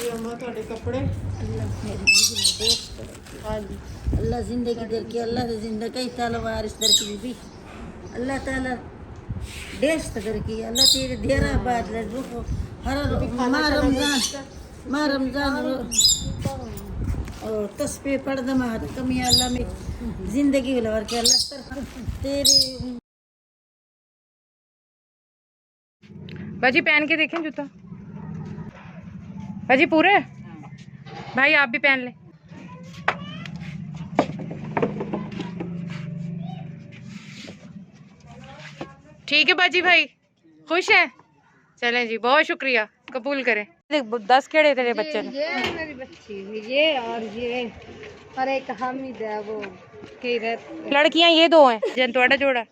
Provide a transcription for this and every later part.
जी अम्मा थोड़े कपड़े हाँ जी अल्लाह जिंदगी दर की अल्लाह से जिंदगी तलवार इस दर की बीबी अल्लाह ताला देश दर की अल्लाह तेरे देरा बाद ले रुको हर माँ रमजान और तस्बीह पढ़ दमा कमी अल्लाह में जिंदगी वाला के अल्लाह सर तेरे बाजी पहन के देखें जूता। बाजी पूरे भाई आप भी पहन ले। ठीक है बाजी भाई खुश है। चलें जी बहुत शुक्रिया कबूल करें। 10 केड़े तेरे बच्चे ने ये मेरी बच्ची ये और एक हामिद है वो कीरत लड़कियां ये 2 हैं जन थोड़ा जोड़ा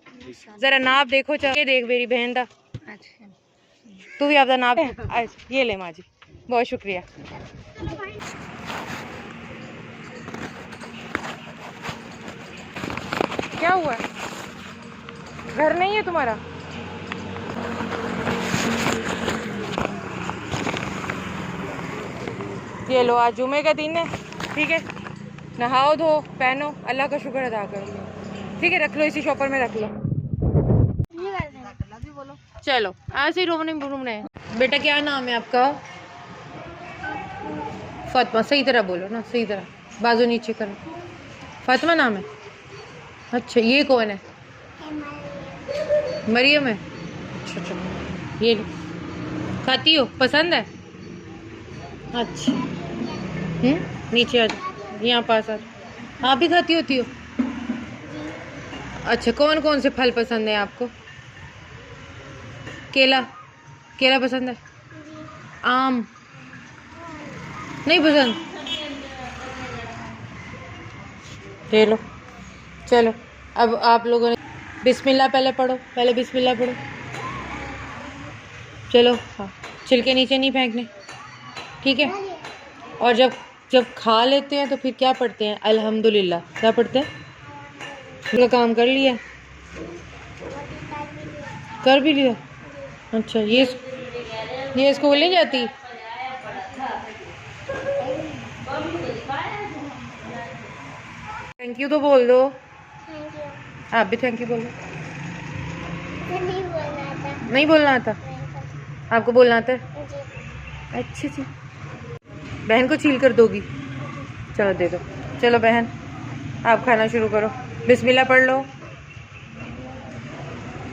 जरा नाप देखो ये देख मेरी बहन दा तू भी आपका नाप ये ले माँ जी बहुत शुक्रिया। क्या हुआ घर नहीं है तुम्हारा? ये लो आज जुमे का दिन है ठीक है नहाओ धो पहनो अल्लाह का शुक्र अदा कर लो ठीक है रख लो इसी शॉपर में रख लो। चलो ऐसे ही रूमने बेटा क्या नाम है आपका? फातिमा सही तरह बोलो ना सही तरह बाजू नीचे करो। फातिमा नाम है अच्छा ये कौन है? मरियम है अच्छा ये लो खाती हो पसंद है अच्छा नीचे आ जाओ यहाँ पास आ जाओ आप भी खाती होती हो अच्छा कौन कौन से फल पसंद है आपको? केला पसंद है आम नहीं पसंद ले लो। चलो अब आप लोगों ने बिस्मिल्लाह पहले बिस्मिल्लाह पढ़ो। चलो हाँ छिलके नीचे नहीं फेंकने ठीक है और जब खा लेते हैं तो फिर क्या पढ़ते हैं? अल्हम्दुलिल्लाह क्या पढ़ते हैं? पूरा काम कर लिया कर भी लिया अच्छा ये स्कूल नहीं जाती? थैंक यू तो बोल दो आप भी थैंक यू बोलो। नहीं बोलना आता आपको बोलना आता है अच्छी जी बहन को छील कर दोगी चलो दे दो। चलो बहन आप खाना शुरू करो बिस्मिल्लाह पढ़ लो।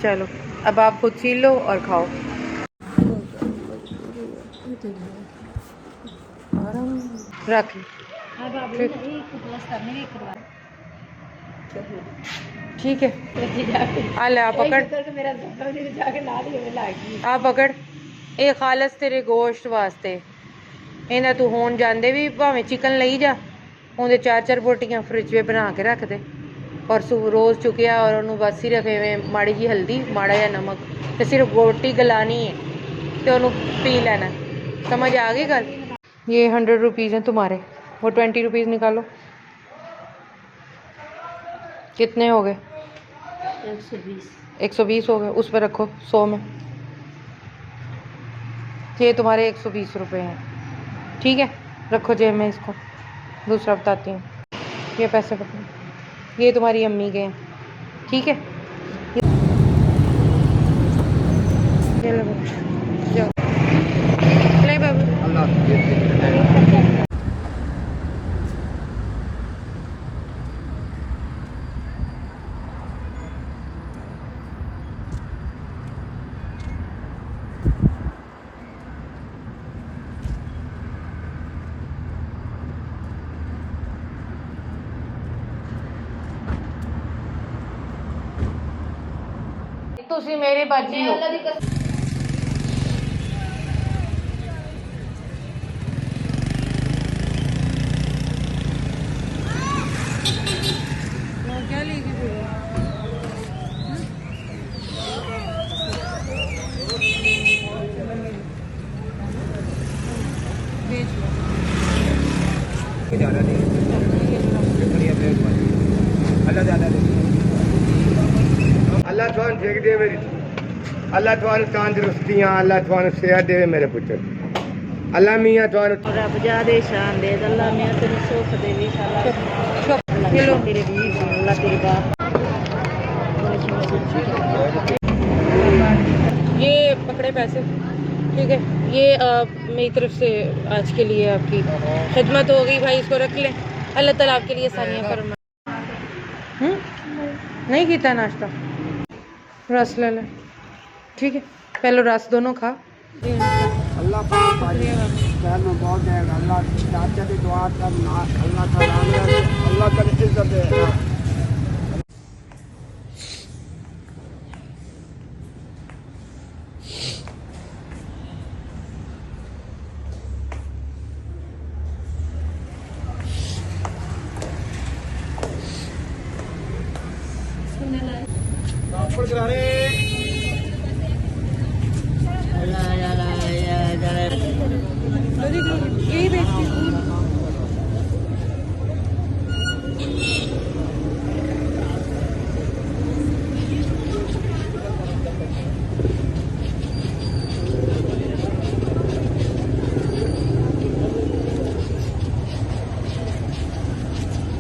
चलो अब आप खुद छील लो और खाओ। रख ठीक है आले आप पकड़ आप पकड़ ये खालस तेरे गोश्त वास्ते इन्हें तू होन जाते भी भावें चिकन ली जा उन्हें 4 बोटियां फ्रिज में बना के रख दे और रोज़ चुकिया और उन्होंने बस सिर्फ इवें माड़ी जी हल्दी माड़ा या नमक तो सिर्फ बोटी गलानी है तो उन्होंने पी लेना समझ आ गई गल। ये 100 रुपीज़ हैं तुम्हारे वो 20 रुपीज़ निकालो कितने हो गए? 120 हो गए उस पर रखो 100 में ये तुम्हारे 120 रुपये हैं ठीक है रखो जेब में इसको। दूसरा बताती हूँ ये पैसे पकड़ो ये तुम्हारी अम्मी के हैं ठीक है जाओ ले बाबू। ਤੁਸੀਂ ਮੇਰੇ ਬਾਜੀ ਹੋ क्या लेगी बेच लो ज़्यादा नहीं अल्लाह ज़्यादा दे अल्लाह तुहानू ठीक दे मेरी अल्लाह तुहानू तंदुरुस्तियां अल्लाह तुहानू सेहत दे मेरे पुत्र अल्लाह मियां तो रब ज्यादा शान दे अल्लाह मियां तेरी सुख दे इंशाल्लाह ये लो। तेरे भी अल्लाह तेरी बात ये पकड़े पैसे, ठीक है। ये मेरी तरफ से आज के लिए आपकी खिदमत हो गई भाई, इसको रख लें। अल्लाह ताला आपके लिए आसानियाँ फरमाए। नहीं कीता नाश्ता, रस ले ले, ठीक है। पहले रस दोनों खा। अल्लाह पाक खैर में बहुत देगा। अल्लाह चाचा की दुआ करना, अल्लाह ताला अल्लाह कर इज्जत देगा। यही बेचती हूँ।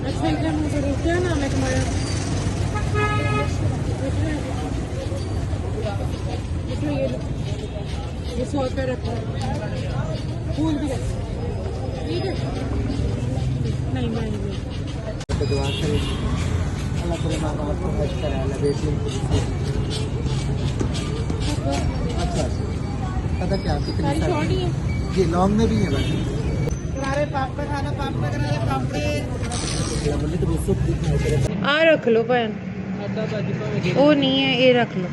अच्छा, क्या नाम है तुम्हारा? ये 100 रुपये रखो, फूल भी रखो, ठीक है। नहीं मैं नहीं दुआ करें अल्लाह तेरे माँ बाप को हज कराए, अल्लाह बेटी अच्छा पता क्या कितनी सारी जी लॉन्ग में भी है बस बोली तो सूप दिखा तेरे आ रख लो भैन, वो नहीं है, ये रख लो।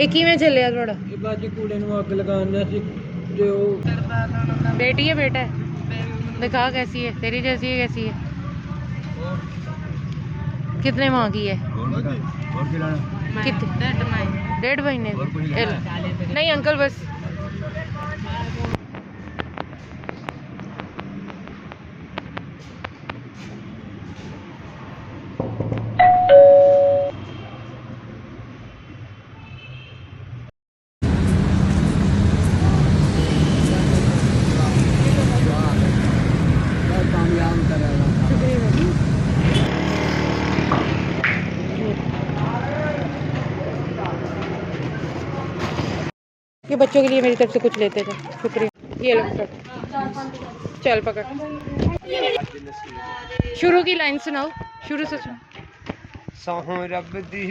ये किवें चलिया थोड़ा? बाजी कूड़े ਨੂੰ ਅੱਗ ਲਗਾਉਣਾ ਸੀ जो बेटी है बेटा है? दिखा कैसी है, तेरी जैसी है कैसी है? कितने माह की है? कितने? 1.5 महीने? नहीं अंकल बस। कामयाब करेगा। ये बच्चों के लिए मेरी तरफ से कुछ लेते थे, शुक्रिया। ये लो पकड़, चल पकड़। शुरू की लाइन सुनाओ, शुरू से सुनो। साहू रब दी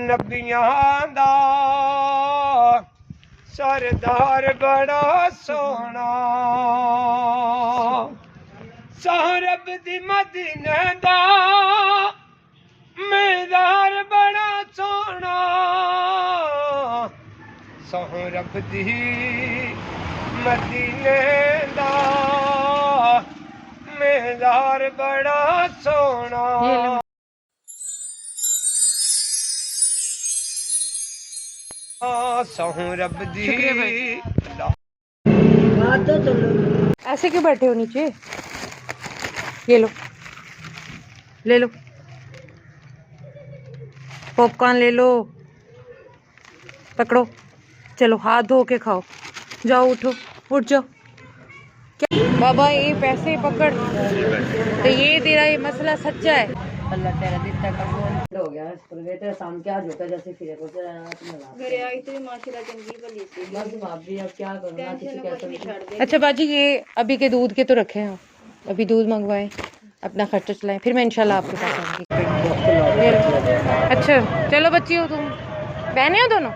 नबियां दा सरदार बड़ा सोना, साहू रब दी मदीने दा मेदार बड़ा सोना, साहू रब दी मदीने दा मेदार बड़ा सोना। ये लो। साहू रब दी शुक्रिया भाई। बात तो चलो ऐसे क्यों बैठे हो नीचे? ये लो, ले लो पॉपकॉर्न, ले लो, पकड़ो, चलो हाथ धो के खाओ। जाओ उठो, उठ जाओ। क्या बाबा ये पैसे पकड़, तो ये तेरा ये मसला सच्चा है। अल्लाह तेरा दिल तक हो गया पर बेटे शाम क्या होता जैसे फिरे को मेरे आई तो माशाल्लाह चंगी भली थी बस भाभी भी अब क्या करना किसी कैसे। अच्छा बाजी ये अभी के दूध के तो रखे हैं, अभी दूध मंगवाएं, अपना खर्चा चलाएं, फिर मैं इंशाल्लाह आपके पास आऊंगी। अच्छा चलो बच्ची हो तुम, बहने हो दोनों?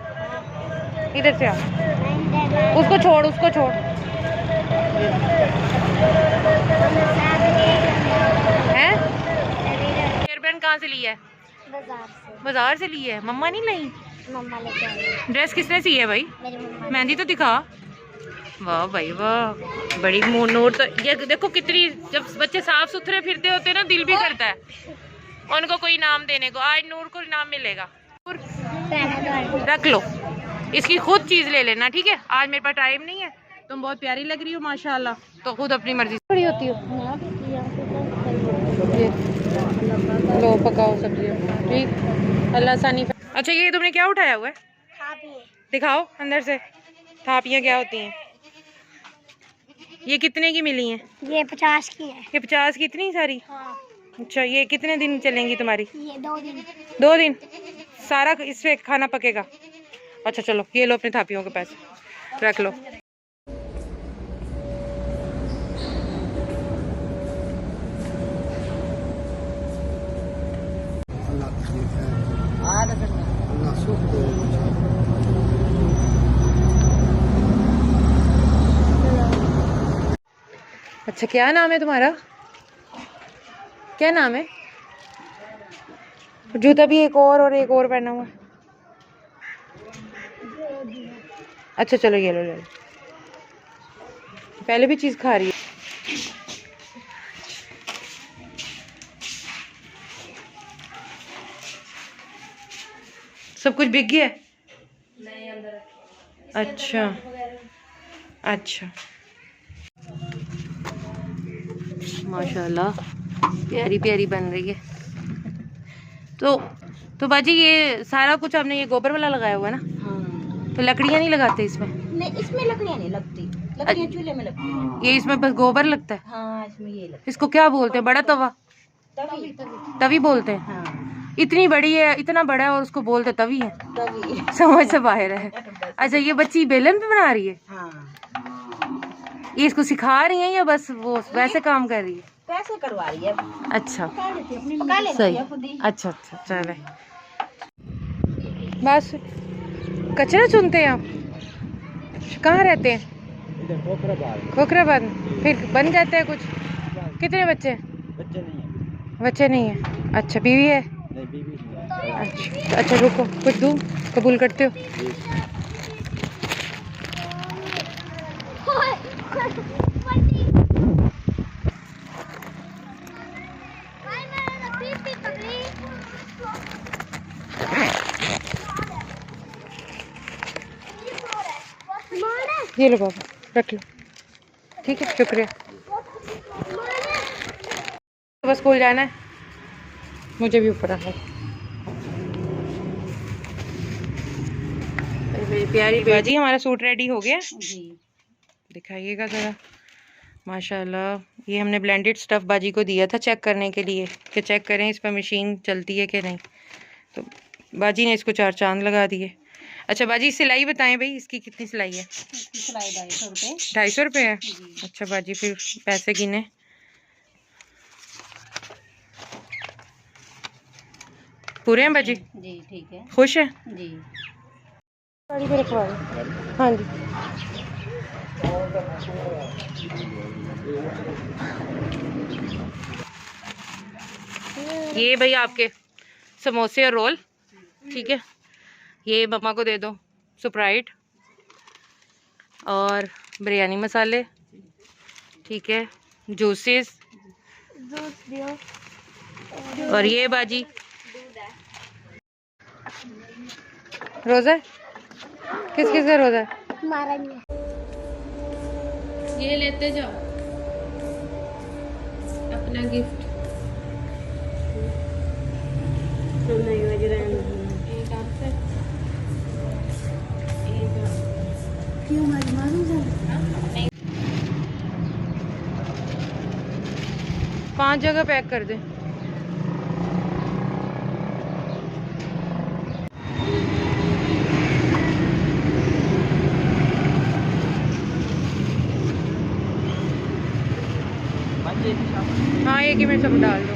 इधर से आओ, उसको छोड़, उसको छोड़। हैं हेयरबैंड कहाँ से लिया है? बाजार से ली है। मम्मा नहीं लाई? मम्मा लेके आई। ड्रेस किसने सी है भाई? मेरी मम्मा। मेहंदी तो दिखा। वाह भाई वाह, बड़ी मोनोर। तो ये देखो कितनी, जब बच्चे साफ सुथरे फिरते होते हैं ना दिल भी करता है उनको कोई इनाम देने को। आज नूर को इनाम मिलेगा, रख लो, इसकी खुद चीज ले लेना, ठीक है। आज मेरे पास टाइम नहीं है, तुम बहुत प्यारी लग रही हो माशाल्लाह, तो खुद अपनी मर्जी से खड़ी होती हो। ये लो पकाओ सब्जी, ठीक, अल्लाह आसानी। अच्छा ये तुमने क्या उठाया हुआ है? दिखाओ अंदर से। थापियाँ क्या होती हैं? ये कितने की मिली हैं? ये 50 की है। ये 50 की इतनी सारी? हाँ। अच्छा, ये कितने दिन चलेंगी तुम्हारी? ये 2 दिन। 2 दिन सारा इससे खाना पकेगा? अच्छा चलो, ये लो अपने थापियों के पैसे रख लो। अल्लाह सुख दे। अच्छा, क्या नाम है तुम्हारा? क्या नाम है? जूता भी एक और एक और पहना हुआ है। अच्छा चलो, ये लो ले लो। पहले भी चीज खा रही है। सब कुछ बिक गया है? अच्छा अच्छा, माशाल्लाह प्यारी प्यारी बन रही है। तो बाजी ये सारा कुछ आपने ये गोबर वाला लगाया हुआ है ना? हाँ। तो लकड़ियाँ नहीं लगाते इसमें? नहीं, इसमें लकड़ियाँ नहीं लगती, लकड़ियाँ चूल्हे में लगती हैं। ये इसमें बस गोबर लगता है? हाँ, इसमें ये लगता इसको क्या बोलते हैं? बड़ा तवा? है। तवी। तवी बोलते हैं? हाँ, इतनी बड़ी है, इतना बड़ा है और उसको बोलते तवी है? तवी। समझ से बाहर है। अच्छा, ये बच्ची बेलन पे बना रही है? हाँ। ये इसको सिखा रही है या बस वो वैसे काम कर रही है? कैसे करवा रही है? अच्छा पका लेती सही। है खुद ही। अच्छा अच्छा चले, बस कचरा चुनते हैं आप? कहाँ रहते हैं? खोखराबाद में। फिर बन जाते हैं कुछ? कितने बच्चे? बच्चे नहीं है। अच्छा, बीवी है? अच्छा अच्छा, रुको कुछ दूँ, कबूल करते हो? ये लो बाबा, रख लो। ठीक है, शुक्रिया। बस स्कूल जाना है, मुझे भी ऊपर आना है। मेरी प्यारी बाजी, हमारा सूट रेडी हो गया? जी। दिखाइएगा ज़रा। माशाल्लाह, ये हमने ब्लेंडेड स्टफ़ बाजी को दिया था चेक करने के लिए कि चेक करें इस पर मशीन चलती है कि नहीं। तो बाजी ने इसको 4 चांद लगा दिए। अच्छा बाजी, सिलाई बताएं भाई, इसकी कितनी सिलाई है? सिलाई 250 रुपये। 250 रुपये है? अच्छा बाजी, फिर पैसे गिने। पूरे हैं बाजी? जी ठीक है। खुश है? जी। गाड़ी पे रखवा दो। हाँ जी। ये भाई आपके समोसे और रोल, ठीक है। ये मम्मा को दे दो स्प्राइट और बिरयानी मसाले, ठीक है। जूसेस और ये बाजी रोज़ा है? किस किस का रोज़ा है? हमारा नहीं है। ये लेते जाओ अपना गिफ्ट। एक आपसे, एक क्यों मालूम है? 5 जगह पैक कर दे। हाँ, एक ही में सब डाल दो।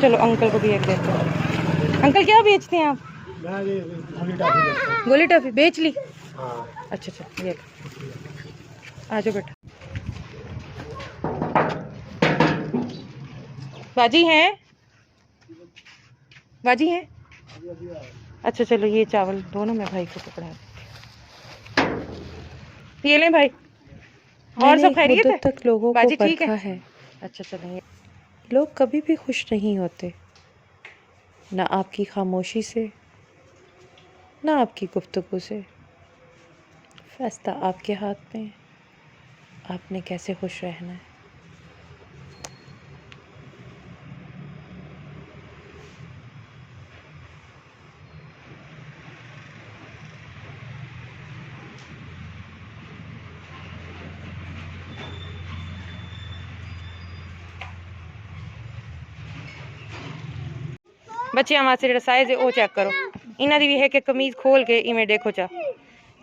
चलो अंकल को भी एक देते हैं। अंकल क्या बेचते हैं आप? गोली टॉफी बेच ली? अच्छा अच्छा, ये आ जाओ बेटा। बाजी हैं? बाजी हैं? अच्छा चलो, ये चावल दोनों में भाई को पकड़ा देते। ये लें भाई। और सब खैरियत है? तक लोगों को बाजी ठीक परखा है? है। अच्छा चलो। लोग कभी भी खुश नहीं होते, ना आपकी खामोशी से, ना आपकी गुफ्तगू से। फैसला आपके हाथ में है, आपने कैसे खुश रहना है। ਬੱਚਿਆਂ ਵਾਸਤੇ ਜਿਹੜਾ ਸਾਈਜ਼ ਹੈ ਉਹ ਚੈੱਕ ਕਰੋ। ਇਹਨਾਂ ਦੀ ਵੀ ਹੈ ਕਿ ਕਮੀਜ਼ ਖੋਲ ਕੇ ਇਵੇਂ ਦੇਖੋ ਚਾ,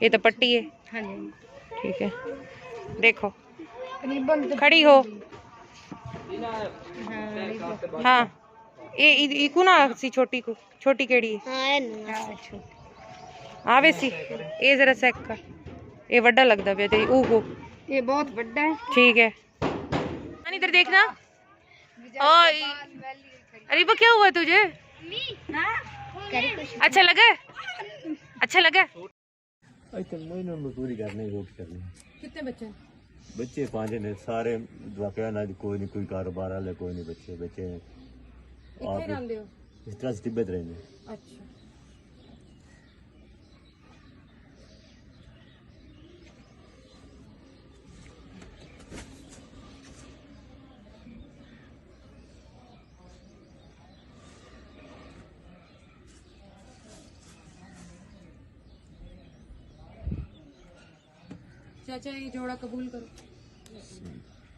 ਇਹ ਤਾਂ ਪੱਟੀ ਹੈ। ਹਾਂਜੀ ਠੀਕ है, देखो खड़ी हो। हाँ ये इको ना सी छोटी को, छोटी केड़ी है आवे सी, ये जरा सेक का ये वड्डा लगदा पे तेरी ऊ को, ये बहुत वड्डा है। ठीक है इधर देखना। अरे वो क्या हुआ तुझे? अच्छा लगा? अच्छा लगा? मजदूरी करने रोटी करनी। कितने बच्चे? बच्चे 5 ने सारे वाकया ना, कोई नहीं कोई कारोबार वाले, कोई नहीं बच्चे बच्चे कितने रहंदे हो? इस तरह से तिब्बत रहने। अच्छा चाचा ये जोड़ा कबूल करो।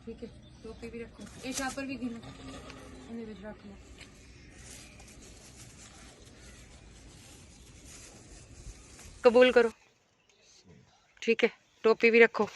ठीक है टोपी भी रखो, ये शापर भी गिनो, इन्हें भी रख लो। कबूल करो ठीक है, टोपी भी रखो।